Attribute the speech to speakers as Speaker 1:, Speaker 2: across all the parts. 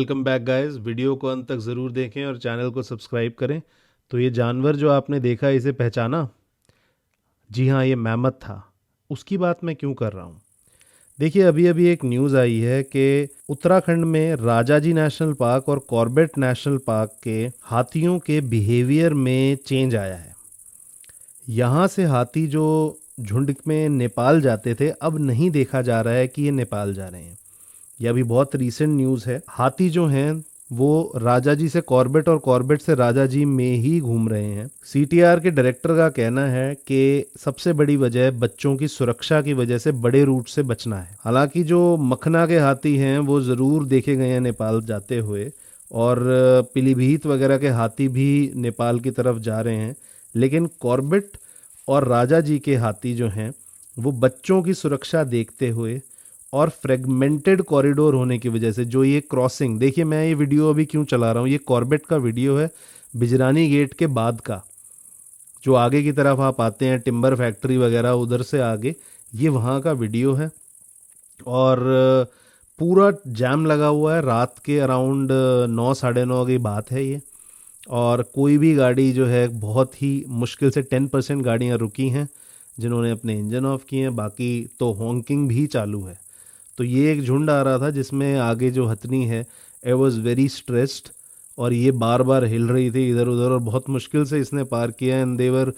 Speaker 1: Welcome back guys. Video को अंत तक ज़रूर देखें और चैनल को सब्सक्राइब करें। तो ये जानवर जो आपने देखा, इसे पहचाना? जी हाँ, ये मैमथ था। उसकी बात मैं क्यों कर रहा हूँ? देखिए, अभी अभी एक न्यूज़ आई है कि उत्तराखंड में राजाजी नेशनल पार्क और कॉर्बेट नेशनल पार्क के हाथियों के बिहेवियर में चेंज आया है। यहाँ से हाथी जो झुंड में नेपाल जाते थे, अब नहीं देखा जा रहा है कि ये नेपाल जा रहे हैं। यह अभी बहुत रीसेंट न्यूज़ है। हाथी जो हैं वो राजाजी से कॉर्बेट और कॉर्बेट से राजाजी में ही घूम रहे हैं। सीटीआर के डायरेक्टर का कहना है कि सबसे बड़ी वजह बच्चों की सुरक्षा की वजह से बड़े रूट से बचना है। हालांकि जो मखना के हाथी हैं वो ज़रूर देखे गए हैं नेपाल जाते हुए, और पीलीभीत वगैरह के हाथी भी नेपाल की तरफ जा रहे हैं। लेकिन कॉर्बेट और राजाजी के हाथी जो हैं वो बच्चों की सुरक्षा देखते हुए और फ्रेगमेंटेड कॉरिडोर होने की वजह से, जो ये क्रॉसिंग, देखिए मैं ये वीडियो अभी क्यों चला रहा हूँ, ये कॉर्बेट का वीडियो है बिजरानी गेट के बाद का। जो आगे की तरफ आप आते हैं, टिम्बर फैक्ट्री वगैरह, उधर से आगे ये वहाँ का वीडियो है। और पूरा जैम लगा हुआ है। रात के अराउंड 9 साढ़े 9 की बात है ये। और कोई भी गाड़ी जो है, बहुत ही मुश्किल से 10% गाड़ियाँ रुकी हैं जिन्होंने अपने इंजन ऑफ किए हैं, बाकी तो हॉन्किंग भी चालू है। तो ये एक झुंड आ रहा था जिसमें आगे जो हथनी है, आई वॉज वेरी स्ट्रेस्ड, और ये बार बार हिल रही थी इधर उधर, और बहुत मुश्किल से इसने पार किया। And they were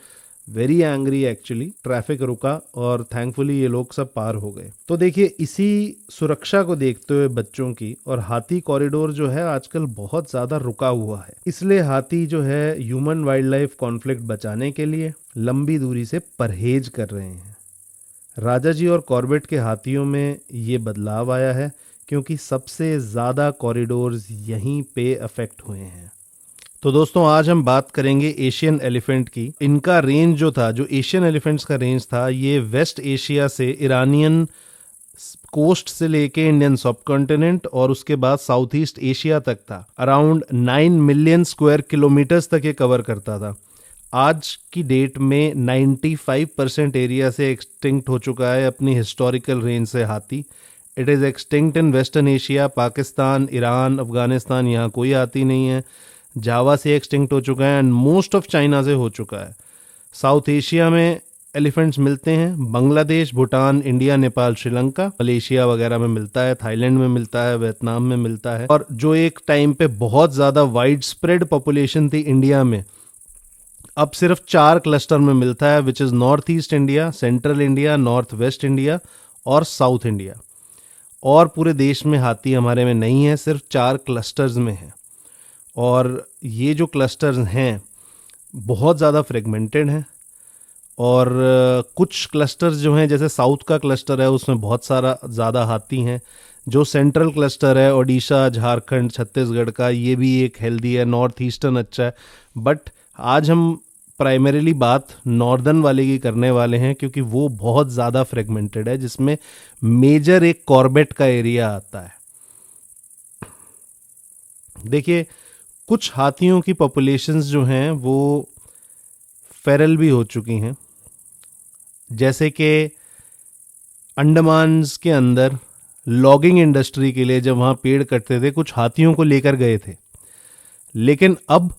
Speaker 1: very angry actually. Traffic रुका और थैंकफुली ये लोग सब पार हो गए। तो देखिए, इसी सुरक्षा को देखते हुए बच्चों की, और हाथी कॉरिडोर जो है आजकल बहुत ज़्यादा रुका हुआ है, इसलिए हाथी जो है ह्यूमन वाइल्ड लाइफ कॉन्फ्लिक्ट बचाने के लिए लंबी दूरी से परहेज कर रहे हैं। राजाजी और कॉर्बेट के हाथियों में ये बदलाव आया है क्योंकि सबसे ज़्यादा कॉरिडोर्स यहीं पे अफेक्ट हुए हैं। तो दोस्तों, आज हम बात करेंगे एशियन एलिफेंट की। इनका रेंज जो था, जो एशियन एलिफेंट्स का रेंज था, ये वेस्ट एशिया से ईरानियन कोस्ट से लेके इंडियन सब कॉन्टिनेंट और उसके बाद साउथ ईस्ट एशिया तक था। अराउंड 9 मिलियन स्क्वायर किलोमीटर्स तक ये कवर करता था। आज की डेट में 95% एरिया से एक्सटिंक्ट हो चुका है अपनी हिस्टोरिकल रेंज से हाथी। It is extinct in western Asia, Pakistan, Iran, Afghanistan, यहाँ कोई हाथी नहीं है। जावा से एक्सटिंक्ट हो चुका है एंड मोस्ट ऑफ चाइना से हो चुका है। साउथ एशिया में एलिफेंट्स मिलते हैं, बांग्लादेश, भूटान, इंडिया, नेपाल, श्रीलंका, मलेशिया वगैरह में मिलता है, थाईलैंड में मिलता है, वियतनाम में मिलता है। और जो एक टाइम पे बहुत ज़्यादा वाइड स्प्रेड पॉपुलेशन थी इंडिया में, अब सिर्फ 4 क्लस्टर में मिलता है, which is north east India, central India, north west India और साउथ इंडिया। और पूरे देश में हाथी हमारे में नहीं है, सिर्फ 4 क्लस्टर्स में है। और ये जो क्लस्टर्स हैं बहुत ज़्यादा फ्रेगमेंटेड हैं। और कुछ क्लस्टर्स जो हैं, जैसे साउथ का क्लस्टर है, उसमें बहुत सारा ज़्यादा हाथी हैं। जो सेंट्रल क्लस्टर है, ओडिशा, झारखंड, छत्तीसगढ़ का, ये भी एक हेल्दी है। नॉर्थ ईस्टर्न अच्छा है। बट आज हम प्राइमरीली बात नॉर्दर्न वाले की करने वाले हैं क्योंकि वो बहुत ज़्यादा फ्रेगमेंटेड है, जिसमें मेजर एक कॉर्बेट का एरिया आता है। देखिए, कुछ हाथियों की पॉपुलेशंस जो हैं वो फेरल भी हो चुकी हैं। जैसे कि अंडमान्स के अंदर लॉगिंग इंडस्ट्री के लिए जब वहाँ पेड़ कटते थे, कुछ हाथियों को लेकर गए थे। लेकिन अब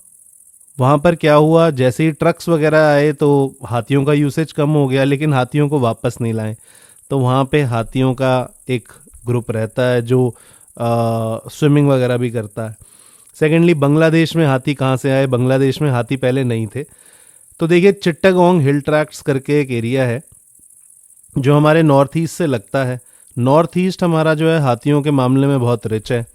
Speaker 1: वहाँ पर क्या हुआ, जैसे ही ट्रक्स वगैरह आए तो हाथियों का यूसेज कम हो गया, लेकिन हाथियों को वापस नहीं लाए। तो वहाँ पे हाथियों का एक ग्रुप रहता है जो स्विमिंग वगैरह भी करता है। सेकेंडली, बांग्लादेश में हाथी कहाँ से आए? बांग्लादेश में हाथी पहले नहीं थे। तो देखिए, चिट्टागोंग हिल ट्रैक्ट्स करके एक एरिया है जो हमारे नॉर्थ ईस्ट से लगता है। नॉर्थ ईस्ट हमारा जो है हाथियों के मामले में बहुत रिच है।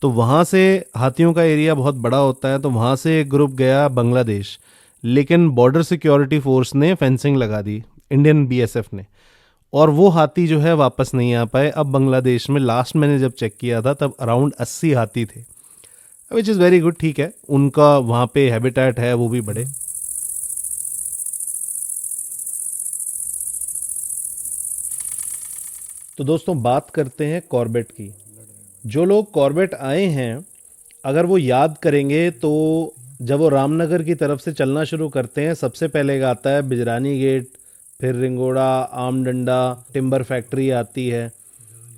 Speaker 1: तो वहाँ से हाथियों का एरिया बहुत बड़ा होता है। तो वहाँ से एक ग्रुप गया बांग्लादेश, लेकिन बॉर्डर सिक्योरिटी फोर्स ने फेंसिंग लगा दी, इंडियन बीएसएफ ने, और वो हाथी जो है वापस नहीं आ पाए। अब बांग्लादेश में लास्ट मैंने जब चेक किया था तब अराउंड 80 हाथी थे, विच इज़ वेरी गुड। ठीक है, उनका वहाँ पे हैबिटेट है, वो भी बड़े। तो दोस्तों, बात करते हैं कॉर्बेट की। जो लोग कॉर्बेट आए हैं, अगर वो याद करेंगे तो जब वो रामनगर की तरफ से चलना शुरू करते हैं, सबसे पहले आता है बिजरानी गेट, फिर रिंगोड़ा, आमडंडा, टिम्बर फैक्ट्री आती है।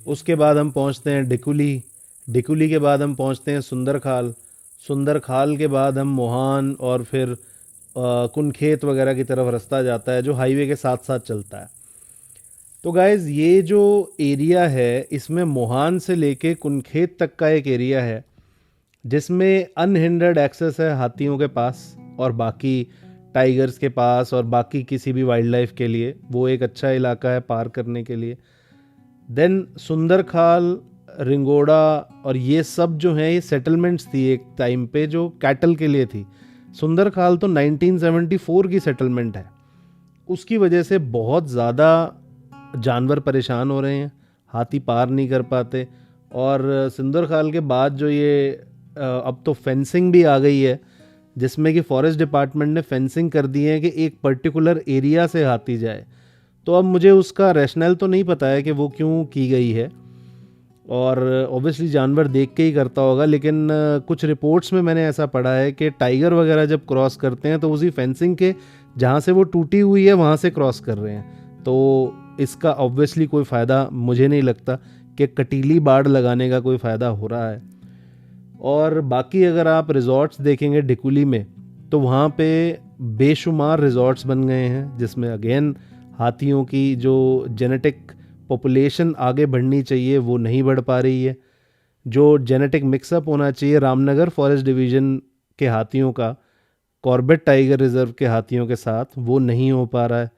Speaker 1: उसके बाद हम पहुंचते हैं डिकुली। डिकुली के बाद हम पहुंचते हैं सुंदरखाल। सुंदरखाल के बाद हम मोहान और फिर कुनखेत वगैरह की तरफ रास्ता जाता है जो हाईवे के साथ साथ चलता है। तो गाइज़ ये जो एरिया है इसमें मोहान से लेके कुनखेत तक का एक एरिया है जिसमें अनहिंडर्ड एक्सेस है हाथियों के पास और बाकी टाइगर्स के पास और बाकी किसी भी वाइल्ड लाइफ के लिए वो एक अच्छा इलाका है पार करने के लिए। देन सुंदरखाल, रिंगोड़ा और ये सब जो हैं ये सेटलमेंट्स थी एक टाइम पे जो कैटल के लिए थी। सुंदरखाल तो 1974 की सेटलमेंट है। उसकी वजह से बहुत ज़्यादा जानवर परेशान हो रहे हैं, हाथी पार नहीं कर पाते। और सुंदरखाल के बाद जो ये अब तो फेंसिंग भी आ गई है जिसमें कि फॉरेस्ट डिपार्टमेंट ने फेंसिंग कर दी है कि एक पर्टिकुलर एरिया से हाथी जाए। तो अब मुझे उसका रैशनल तो नहीं पता है कि वो क्यों की गई है और ऑब्वियसली जानवर देख के ही करता होगा, लेकिन कुछ रिपोर्ट्स में मैंने ऐसा पढ़ा है कि टाइगर वगैरह जब क्रॉस करते हैं तो उसी फेंसिंग के जहाँ से वो टूटी हुई है वहाँ से क्रॉस कर रहे हैं। तो इसका ऑब्वियसली कोई फ़ायदा मुझे नहीं लगता कि कटीली बाड़ लगाने का कोई फ़ायदा हो रहा है। और बाकी अगर आप रिज़ॉर्ट्स देखेंगे डिकुली में तो वहाँ पे बेशुमार रिज़ॉर्ट्स बन गए हैं जिसमें अगेन हाथियों की जो जेनेटिक पॉपुलेशन आगे बढ़नी चाहिए वो नहीं बढ़ पा रही है। जो जेनेटिक मिक्सअप होना चाहिए रामनगर फॉरेस्ट डिवीज़न के हाथियों का कॉर्बेट टाइगर रिजर्व के हाथियों के साथ वो नहीं हो पा रहा है।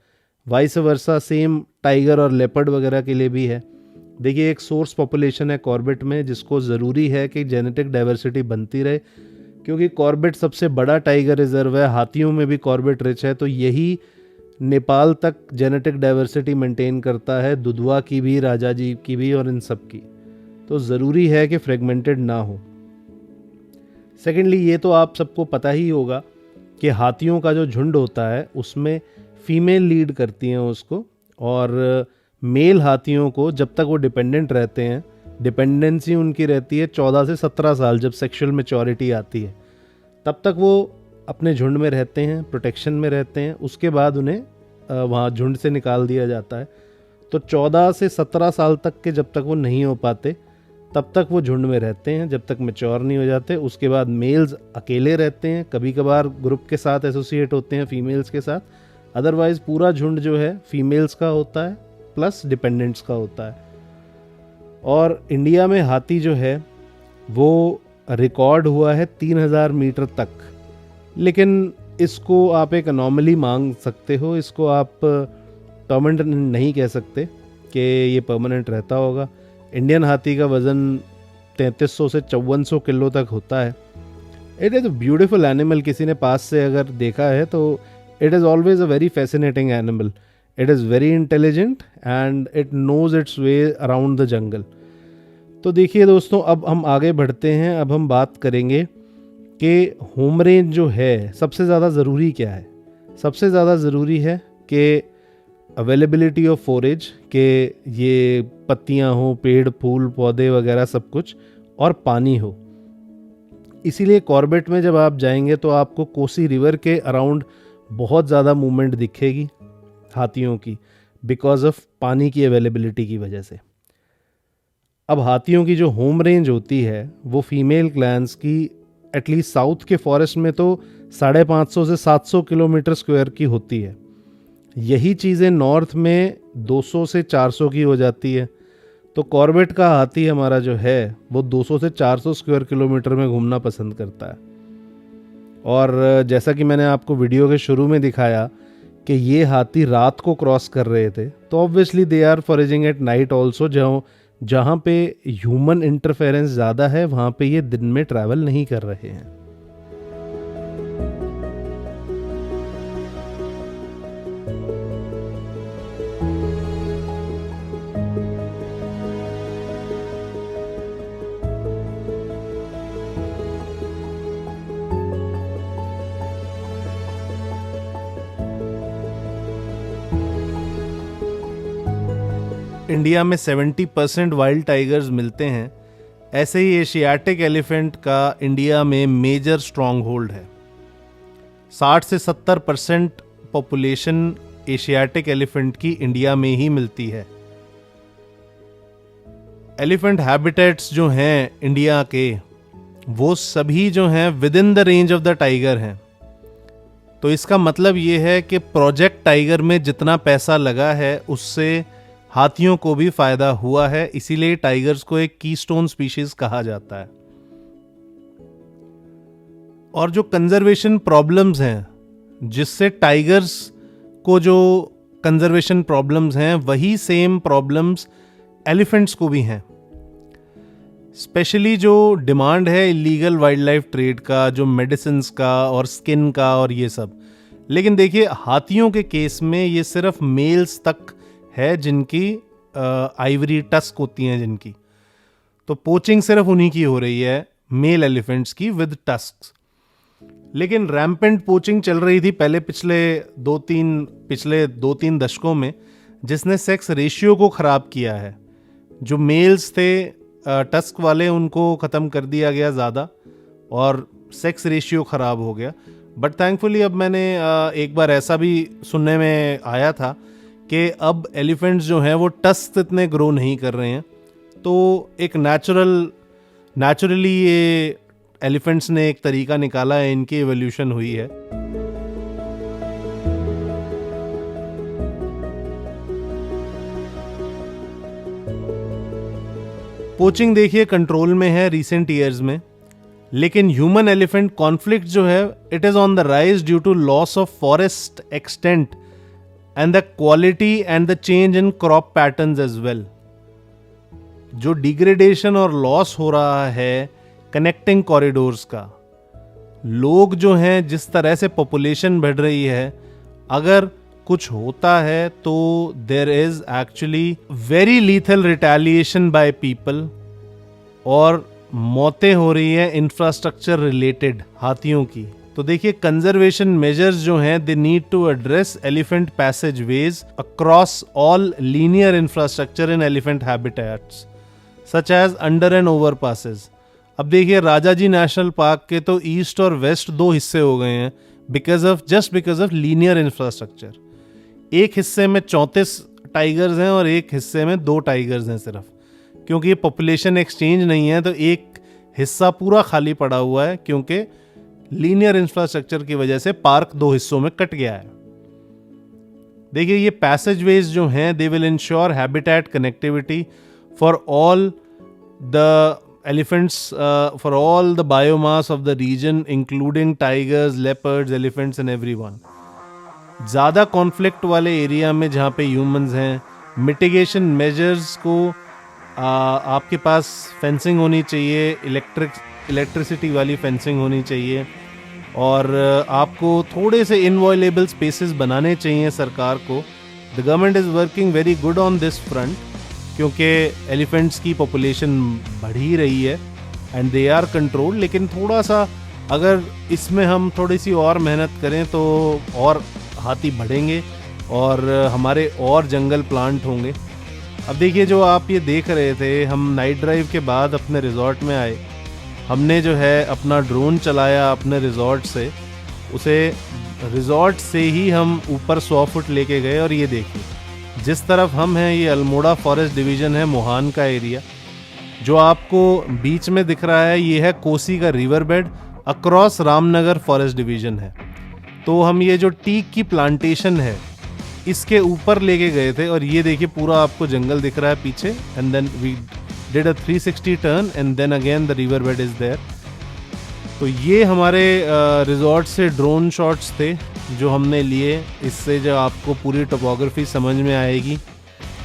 Speaker 1: वाइस वर्सा सेम टाइगर और लेपर्ड वगैरह के लिए भी है। देखिए एक सोर्स पॉपुलेशन है कॉर्बेट में जिसको ज़रूरी है कि जेनेटिक डाइवर्सिटी बनती रहे क्योंकि कॉर्बेट सबसे बड़ा टाइगर रिजर्व है, हाथियों में भी कॉर्बेट रिच है। तो यही नेपाल तक जेनेटिक डाइवर्सिटी मेंटेन करता है, दुधवा की भी, राजा जी की भी और इन सब की। तो ज़रूरी है कि फ्रेगमेंटेड ना हो। सेकेंडली ये तो आप सबको पता ही होगा कि हाथियों का जो झुंड होता है उसमें फीमेल लीड करती हैं उसको, और मेल हाथियों को जब तक वो डिपेंडेंट रहते हैं, डिपेंडेंसी उनकी रहती है 14 से 17 साल, जब सेक्सुअल मैच्योरिटी आती है तब तक वो अपने झुंड में रहते हैं, प्रोटेक्शन में रहते हैं। उसके बाद उन्हें वहाँ झुंड से निकाल दिया जाता है। तो 14 से 17 साल तक के जब तक वो नहीं हो पाते तब तक वो झुंड में रहते हैं, जब तक मैच्योर नहीं हो जाते। उसके बाद मेल्स अकेले रहते हैं, कभी कभार ग्रुप के साथ एसोसिएट होते हैं फीमेल्स के साथ, अदरवाइज पूरा झुंड जो है फीमेल्स का होता है प्लस डिपेंडेंट्स का होता है। और इंडिया में हाथी जो है वो रिकॉर्ड हुआ है 3000 मीटर तक, लेकिन इसको आप एक अनोमली मांग सकते हो, इसको आप परमानेंट नहीं कह सकते कि ये परमानेंट रहता होगा। इंडियन हाथी का वज़न 3300 से 5400 किलो तक होता है। It is a beautiful animal. किसी ने पास से अगर देखा है तो it is always a very fascinating animal. It is very intelligent and it knows its way around the jungle. तो देखिए दोस्तों, अब हम आगे बढ़ते हैं। अब हम बात करेंगे कि होम रेंज जो है सबसे ज़्यादा ज़रूरी क्या है। सबसे ज़्यादा ज़रूरी है कि अवेलेबिलिटी ऑफ फोरेज, के ये पत्तियां हो, पेड़ फूल पौधे वगैरह सब कुछ, और पानी हो। इसीलिए कॉर्बेट में जब आप जाएंगे तो आपको कोसी रिवर के अराउंड बहुत ज़्यादा मूवमेंट दिखेगी हाथियों की, बिकॉज ऑफ पानी की अवेलेबिलिटी की वजह से। अब हाथियों की जो होम रेंज होती है वो फीमेल क्लैंस की एटलीस्ट साउथ के फॉरेस्ट में तो 550 से 700 किलोमीटर स्क्वायर की होती है। यही चीज़ें नॉर्थ में 200 से 400 की हो जाती है। तो कॉर्बेट का हाथी हमारा जो है वो 200 से 400 स्क्वायर किलोमीटर में घूमना पसंद करता है। और जैसा कि मैंने आपको वीडियो के शुरू में दिखाया कि ये हाथी रात को क्रॉस कर रहे थे, तो obviously they are foraging at night also. जहाँ पे ह्यूमन इंटरफेरेंस ज़्यादा है वहाँ पे ये दिन में ट्रैवल नहीं कर रहे हैं। इंडिया में 70% वाइल्ड टाइगर्स मिलते हैं। ऐसे ही एशियाटिक एलिफेंट का इंडिया में मेजर स्ट्रॉन्ग होल्ड है। 60 से 70% पॉपुलेशन एशियाटिक एलिफेंट की इंडिया में ही मिलती है। एलिफेंट हैबिटेट्स जो हैं इंडिया के, वो सभी जो हैं with in the range of the tiger हैं। तो इसका मतलब ये है कि प्रोजेक्ट टाइगर में जितना पैसा लगा है उससे हाथियों को भी फायदा हुआ है, इसीलिए टाइगर्स को एक कीस्टोन स्पीशीज कहा जाता है। और जो कंजर्वेशन प्रॉब्लम्स हैं, जिससे टाइगर्स को जो कंजर्वेशन प्रॉब्लम्स हैं, वही सेम प्रॉब्लम्स एलिफेंट्स को भी हैं। स्पेशली जो डिमांड है इलीगल वाइल्ड लाइफ ट्रेड का, जो मेडिसिन्स का और स्किन का और ये सब। लेकिन देखिए हाथियों के केस में ये सिर्फ मेल्स तक है जिनकी आइवरी टस्क होती हैं जिनकी, तो पोचिंग सिर्फ उन्हीं की हो रही है, मेल एलिफेंट्स की विद टस्क्स। लेकिन रैम्पेंट पोचिंग चल रही थी पहले पिछले दो तीन दशकों में, जिसने सेक्स रेशियो को ख़राब किया है। जो मेल्स थे टस्क वाले, उनको ख़त्म कर दिया गया ज़्यादा और सेक्स रेशियो ख़राब हो गया। बट थैंकफुली अब मैंने एक बार ऐसा भी सुनने में आया था कि अब एलिफेंट्स जो हैं वो टस्क इतने ग्रो नहीं कर रहे हैं, तो एक नेचुरली ये एलिफेंट्स ने एक तरीका निकाला है, इनकी एवोल्यूशन हुई है। पोचिंग देखिए कंट्रोल में है रिसेंट ईयर्स में, लेकिन ह्यूमन एलिफेंट कॉन्फ्लिक्ट जो है it is on the rise due to loss of forest extent and the quality and the change in crop patterns as well. जो डिग्रेडेशन और लॉस हो रहा है कनेक्टिंग कॉरिडोर्स का, लोग जो हैं जिस तरह से पॉपुलेशन बढ़ रही है, अगर कुछ होता है तो there is actually very lethal retaliation by people और मौतें हो रही है इंफ्रास्ट्रक्चर रिलेटेड हाथियों की। तो देखिए कंजर्वेशन मेजर्स जो हैं they need to address elephant passage ways across all linear infrastructure in elephant habitats such as under and over passes. अब देखिए राजाजी नेशनल पार्क के तो ईस्ट और वेस्ट दो हिस्से हो गए हैं बिकॉज ऑफ लीनियर इंफ्रास्ट्रक्चर। एक हिस्से में 34 टाइगर्स हैं और एक हिस्से में 2 टाइगर्स हैं सिर्फ, क्योंकि ये पॉपुलेशन एक्सचेंज नहीं है, तो एक हिस्सा पूरा खाली पड़ा हुआ है क्योंकि लीनियर इंफ्रास्ट्रक्चर की वजह से पार्क 2 हिस्सों में कट गया है। देखिए ये पैसेजवेज जो हैं they will ensure habitat connectivity for all the elephants, for all the biomass of the region including tigers, leopards, elephants and everyone. ज़्यादा कॉन्फ्लिक्ट वाले एरिया में जहाँ पे ह्यूमंस हैं, मिटिगेशन मेजर्स को आपके पास फेंसिंग होनी चाहिए, इलेक्ट्रिसिटी वाली फेंसिंग होनी चाहिए और आपको थोड़े से इनवॉयलेबल स्पेसेस बनाने चाहिए सरकार को। The government is working very good on this front, क्योंकि एलिफेंट्स की पॉपुलेशन बढ़ ही रही है एंड दे आर कंट्रोल। लेकिन थोड़ा सा अगर इसमें हम थोड़ी सी और मेहनत करें तो और हाथी बढ़ेंगे और हमारे और जंगल प्लांट होंगे। अब देखिए जो आप ये देख रहे थे, हम नाइट ड्राइव के बाद अपने रिजॉर्ट में आए, हमने जो है अपना ड्रोन चलाया अपने रिजॉर्ट से, उसे रिजॉर्ट से ही हम ऊपर 100 फुट लेके गए और ये देखिए जिस तरफ हम हैं ये अल्मोड़ा फॉरेस्ट डिवीज़न है, मोहान का एरिया। जो आपको बीच में दिख रहा है ये है कोसी का river bed, across Ramnagar forest division है। तो हम ये जो टीक की प्लांटेशन है इसके ऊपर लेके गए थे और ये देखिए पूरा आपको जंगल दिख रहा है पीछे। And then we did a 360 turn and then again the river bed is there. तो ये हमारे रिजॉर्ट से ड्रोन शॉट्स थे जो हमने लिए। इससे जो आपको पूरी टोपोग्राफी समझ में आएगी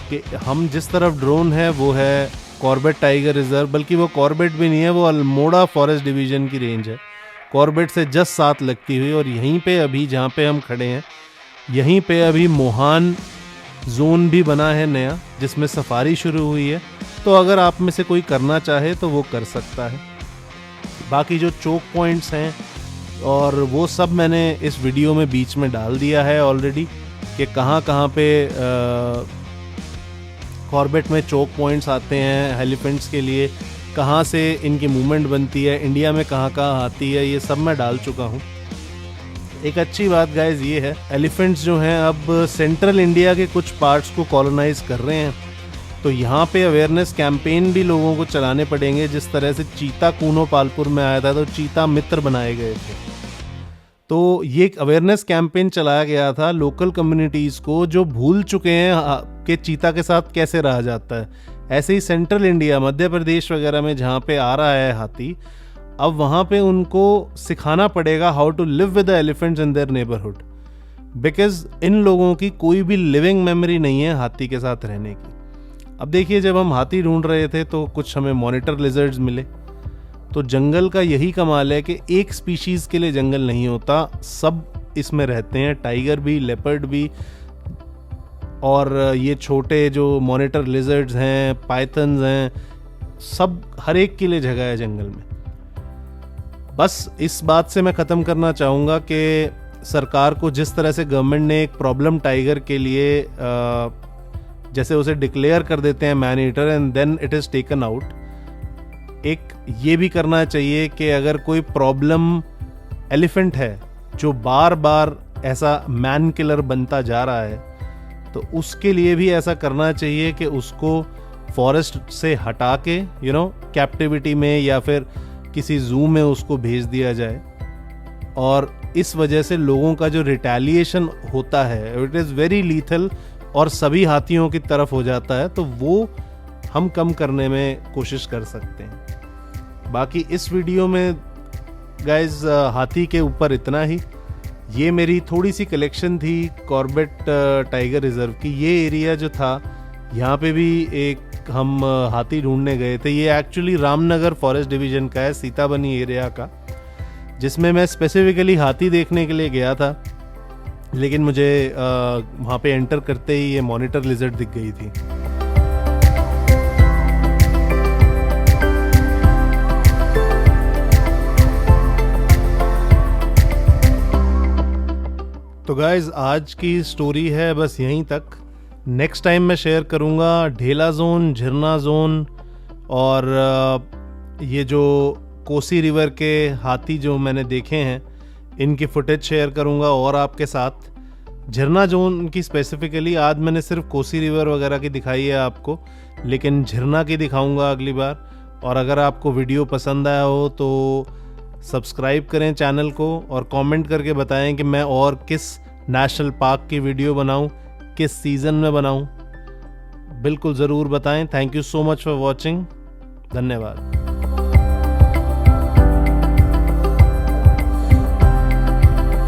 Speaker 1: कि हम जिस तरफ ड्रोन है वो है कॉर्बेट टाइगर रिजर्व, बल्कि वो कॉर्बेट भी नहीं है, वो अल्मोड़ा फॉरेस्ट डिवीज़न की रेंज है, कॉर्बेट से जस्ट साथ लगती हुई। और यहीं पे अभी जहाँ पे हम खड़े हैं यहीं पे अभी मोहान जोन भी बना है नया, जिसमें सफारी शुरू हुई है। तो अगर आप में से कोई करना चाहे तो वो कर सकता है। बाकी जो चोक पॉइंट्स हैं और वो सब मैंने इस वीडियो में बीच में डाल दिया है ऑलरेडी कि कहाँ कहाँ पे कॉर्बेट में चोक पॉइंट्स आते हैं एलिफेंट्स के लिए, कहाँ से इनकी मूवमेंट बनती है, इंडिया में कहाँ कहाँ आती है, ये सब मैं डाल चुका हूँ। एक अच्छी बात गाइस ये है, एलिफेंट्स जो हैं अब सेंट्रल इंडिया के कुछ पार्ट्स को कॉलोनाइज कर रहे हैं तो यहाँ पे अवेयरनेस कैंपेन भी लोगों को चलाने पड़ेंगे। जिस तरह से चीता कूनो पालपुर में आया था तो चीता मित्र बनाए गए थे, तो ये एक अवेयरनेस कैंपेन चलाया गया था लोकल कम्युनिटीज़ को जो भूल चुके हैं कि चीता के साथ कैसे रहा जाता है। ऐसे ही सेंट्रल इंडिया, मध्य प्रदेश वगैरह में जहाँ पे आ रहा है हाथी, अब वहाँ पे उनको सिखाना पड़ेगा how to live with the elephants in their neighbourhood, because इन लोगों की कोई भी लिविंग मेमोरी नहीं है हाथी के साथ रहने की। अब देखिए, जब हम हाथी ढूंढ रहे थे तो कुछ हमें मॉनिटर लिजर्ड्स मिले। तो जंगल का यही कमाल है कि एक स्पीशीज़ के लिए जंगल नहीं होता, सब इसमें रहते हैं, टाइगर भी, लेपर्ड भी, और ये छोटे जो मॉनिटर लिजर्ड्स हैं, पाइथन्स हैं, सब हर एक के लिए जगह है जंगल में। बस इस बात से मैं ख़त्म करना चाहूँगा कि सरकार को जिस तरह से गवर्नमेंट ने एक प्रॉब्लम टाइगर के लिए जैसे उसे डिक्लेयर कर देते हैं man eater and then it is taken out, एक ये भी करना चाहिए कि अगर कोई प्रॉब्लम एलिफेंट है जो बार बार ऐसा मैन किलर बनता जा रहा है, तो उसके लिए भी ऐसा करना चाहिए कि उसको फॉरेस्ट से हटा के कैप्टिविटी में या फिर किसी जू में उसको भेज दिया जाए। और इस वजह से लोगों का जो रिटेलिएशन होता है इट इज़ वेरी लीथल और सभी हाथियों की तरफ हो जाता है, तो वो हम कम करने में कोशिश कर सकते हैं। बाकी इस वीडियो में गाइज हाथी के ऊपर इतना ही। ये मेरी थोड़ी सी कलेक्शन थी कॉर्बेट टाइगर रिजर्व की। ये एरिया जो था, यहाँ पे भी एक हम हाथी ढूंढने गए थे। ये एक्चुअली रामनगर फॉरेस्ट डिवीजन का है, सीताबनी एरिया का, जिसमें मैं स्पेसिफिकली हाथी देखने के लिए गया था, लेकिन मुझे वहाँ पे एंटर करते ही ये मॉनिटर लिजर्ड दिख गई थी। तो गाइज आज की स्टोरी है बस यहीं तक। नेक्स्ट टाइम मैं शेयर करूँगा ढेला जोन, झरना जोन और ये जो कोसी रिवर के हाथी जो मैंने देखे हैं इनकी फुटेज शेयर करूँगा और आपके साथ। झरना जोन की स्पेसिफिकली आज मैंने सिर्फ कोसी रिवर वगैरह की दिखाई है आपको, लेकिन झरना की दिखाऊँगा अगली बार। और अगर आपको वीडियो पसंद आया हो तो सब्सक्राइब करें चैनल को और कमेंट करके बताएं कि मैं और किस नेशनल पार्क की वीडियो बनाऊं, किस सीज़न में बनाऊं, बिल्कुल ज़रूर बताएं। Thank you so much for watching. धन्यवाद।